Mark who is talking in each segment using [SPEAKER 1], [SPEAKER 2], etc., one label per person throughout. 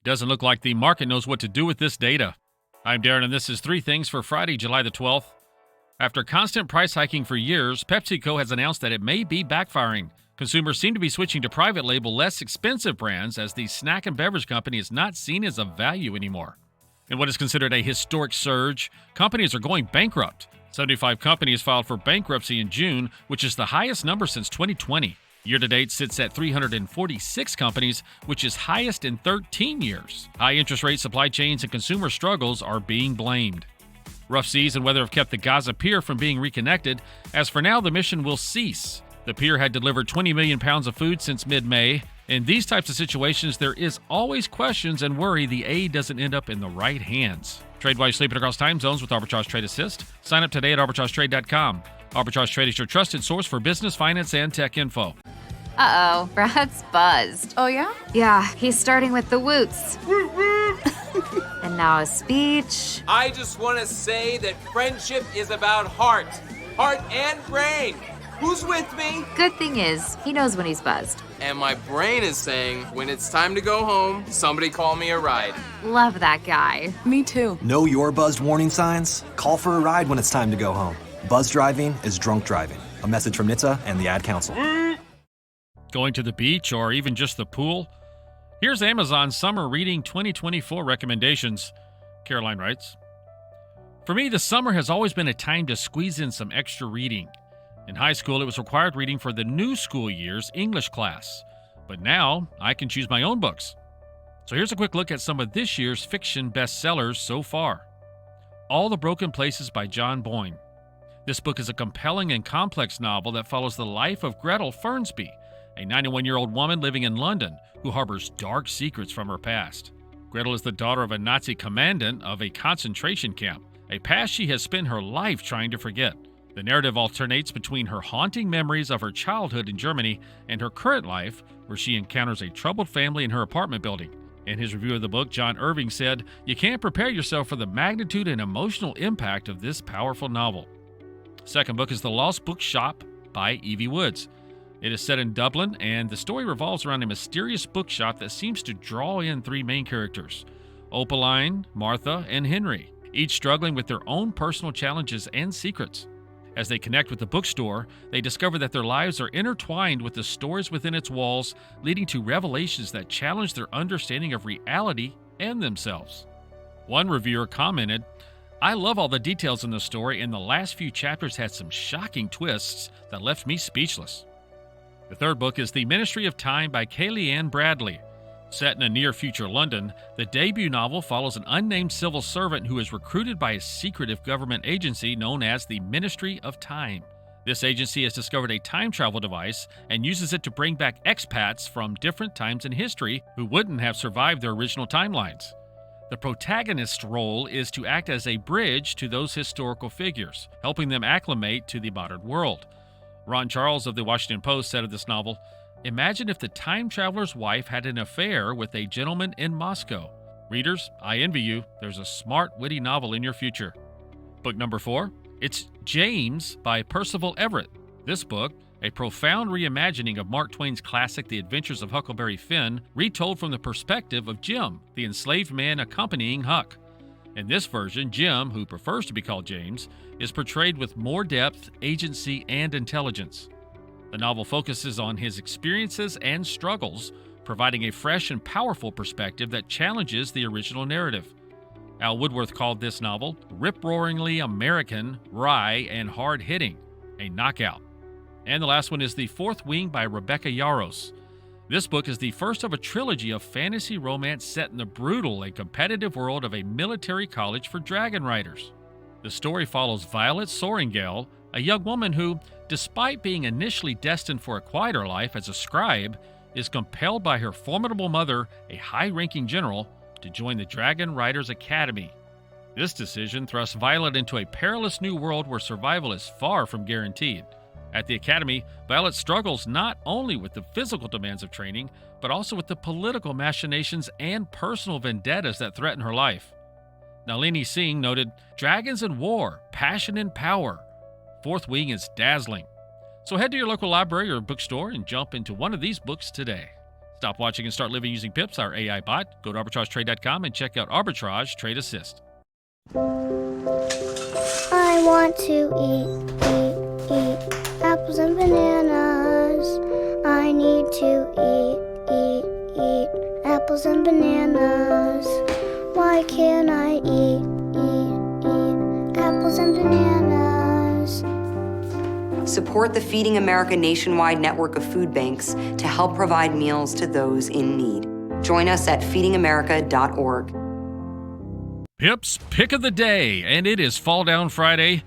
[SPEAKER 1] Doesn't look like the market knows what to do with this data. I'm Darren, and this is 3 Things for Friday, July the 12th. After constant price hiking for years, PepsiCo has announced that it may be backfiring. Consumers seem to be switching to private label, less expensive brands as the snack and beverage company is not seen as a value anymore. In what is considered a historic surge, companies are going bankrupt. 75 companies filed for bankruptcy in June, which is the highest number since 2020. Year-to-date sits at 346 companies, which is highest in 13 years. High interest rate, supply chains, and consumer struggles are being blamed. Rough seas and weather have kept the Gaza Pier from being reconnected. As for now, the mission will cease. The Pier had delivered 20 million pounds of food since mid-May. In these types of situations, there is always questions and worry the aid doesn't end up in the right hands. Trade while you're sleeping across time zones with Arbitrage Trade Assist. Sign up today at arbitragetrade.com. Arbitrage Trade is your trusted source for business, finance, and tech info.
[SPEAKER 2] Uh-oh, Brad's buzzed.
[SPEAKER 3] Oh, yeah?
[SPEAKER 2] Yeah, he's starting with the woots. And now a speech.
[SPEAKER 4] I just want to say that friendship is about heart and brain. Who's with me?
[SPEAKER 2] Good thing is, he knows when he's buzzed.
[SPEAKER 4] And my brain is saying, when it's time to go home, somebody call me a ride.
[SPEAKER 2] Love that guy.
[SPEAKER 3] Me too.
[SPEAKER 5] Know your buzzed warning signs? Call for a ride when it's time to go home. Buzz driving is drunk driving. A message from NHTSA and the Ad Council.
[SPEAKER 1] Going to the beach or even just the pool? Here's Amazon's Summer Reading 2024 recommendations. Caroline writes, "For me, the summer has always been a time to squeeze in some extra reading. In high school, it was required reading for the new school year's English class. But now, I can choose my own books. So here's a quick look at some of this year's fiction bestsellers so far. All the Broken Places by John Boyne. This book is a compelling and complex novel that follows the life of Gretel Fernsby, a 91-year-old woman living in London who harbors dark secrets from her past. Gretel is the daughter of a Nazi commandant of a concentration camp, a past she has spent her life trying to forget. The narrative alternates between her haunting memories of her childhood in Germany and her current life, where she encounters a troubled family in her apartment building. In his review of the book, John Irving said, "You can't prepare yourself for the magnitude and emotional impact of this powerful novel." Second book is The Lost Bookshop by Evie Woods. It is set in Dublin, and the story revolves around a mysterious bookshop that seems to draw in 3 main characters, Opaline, Martha, and Henry, each struggling with their own personal challenges and secrets. As they connect with the bookstore, they discover that their lives are intertwined with the stories within its walls, leading to revelations that challenge their understanding of reality and themselves. One reviewer commented, "I love all the details in the story, and the last few chapters had some shocking twists that left me speechless." The third book is The Ministry of Time by Kaylee Ann Bradley. Set in a near-future London, the debut novel follows an unnamed civil servant who is recruited by a secretive government agency known as the Ministry of Time. This agency has discovered a time travel device and uses it to bring back expats from different times in history who wouldn't have survived their original timelines. The protagonist's role is to act as a bridge to those historical figures, helping them acclimate to the modern world. Ron Charles of the Washington Post said of this novel, "Imagine if the time traveler's wife had an affair with a gentleman in Moscow. Readers, I envy you. There's a smart, witty novel in your future." Book number 4, it's James by Percival Everett. This book, a profound reimagining of Mark Twain's classic The Adventures of Huckleberry Finn, retold from the perspective of Jim, the enslaved man accompanying Huck. In this version, Jim, who prefers to be called James, is portrayed with more depth, agency, and intelligence. The novel focuses on his experiences and struggles, providing a fresh and powerful perspective that challenges the original narrative. Al Woodworth called this novel rip-roaringly American, wry, and hard-hitting, a knockout. And the last one is The Fourth Wing by Rebecca Yarros. This book is the first of a trilogy of fantasy romance set in the brutal and competitive world of a military college for dragon riders. The story follows Violet Soaringale, a young woman who, despite being initially destined for a quieter life as a scribe, is compelled by her formidable mother, a high-ranking general, to join the Dragon Riders Academy. This decision thrusts Violet into a perilous new world where survival is far from guaranteed. At the Academy, Violet struggles not only with the physical demands of training, but also with the political machinations and personal vendettas that threaten her life. Nalini Singh noted, "Dragons and war, passion and power. Fourth Wing is dazzling." So head to your local library or bookstore and jump into one of these books today. Stop watching and start living using Pips, our AI bot. Go to arbitragetrade.com and check out Arbitrage Trade Assist.
[SPEAKER 3] I want to eat apples and bananas. I need to eat apples and bananas. Why can't I eat apples and bananas?
[SPEAKER 6] Support the Feeding America nationwide network of food banks to help provide meals to those in need. Join us at feedingamerica.org.
[SPEAKER 1] Pips pick of the day, and it is Fall Down Friday.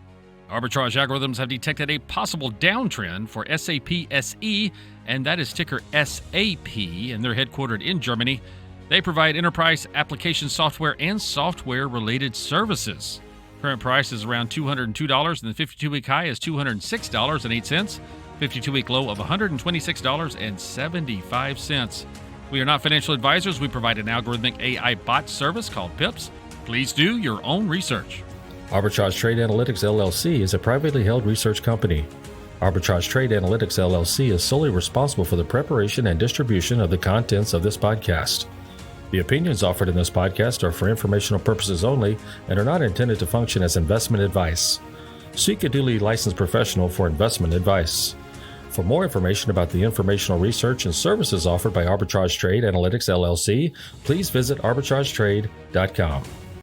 [SPEAKER 1] Arbitrage algorithms have detected a possible downtrend for SAP SE, and that is ticker SAP, and they're headquartered in Germany. They provide enterprise application software and software-related services. Current price is around $202, and the 52-week high is $206.08. 52-week low of $126.75. We are not financial advisors. We provide an algorithmic AI bot service called Pips. Please do your own research.
[SPEAKER 7] Arbitrage Trade Analytics LLC is a privately held research company. Arbitrage Trade Analytics LLC is solely responsible for the preparation and distribution of the contents of this podcast. The opinions offered in this podcast are for informational purposes only and are not intended to function as investment advice. Seek a duly licensed professional for investment advice. For more information about the informational research and services offered by Arbitrage Trade Analytics LLC, please visit arbitragetrade.com.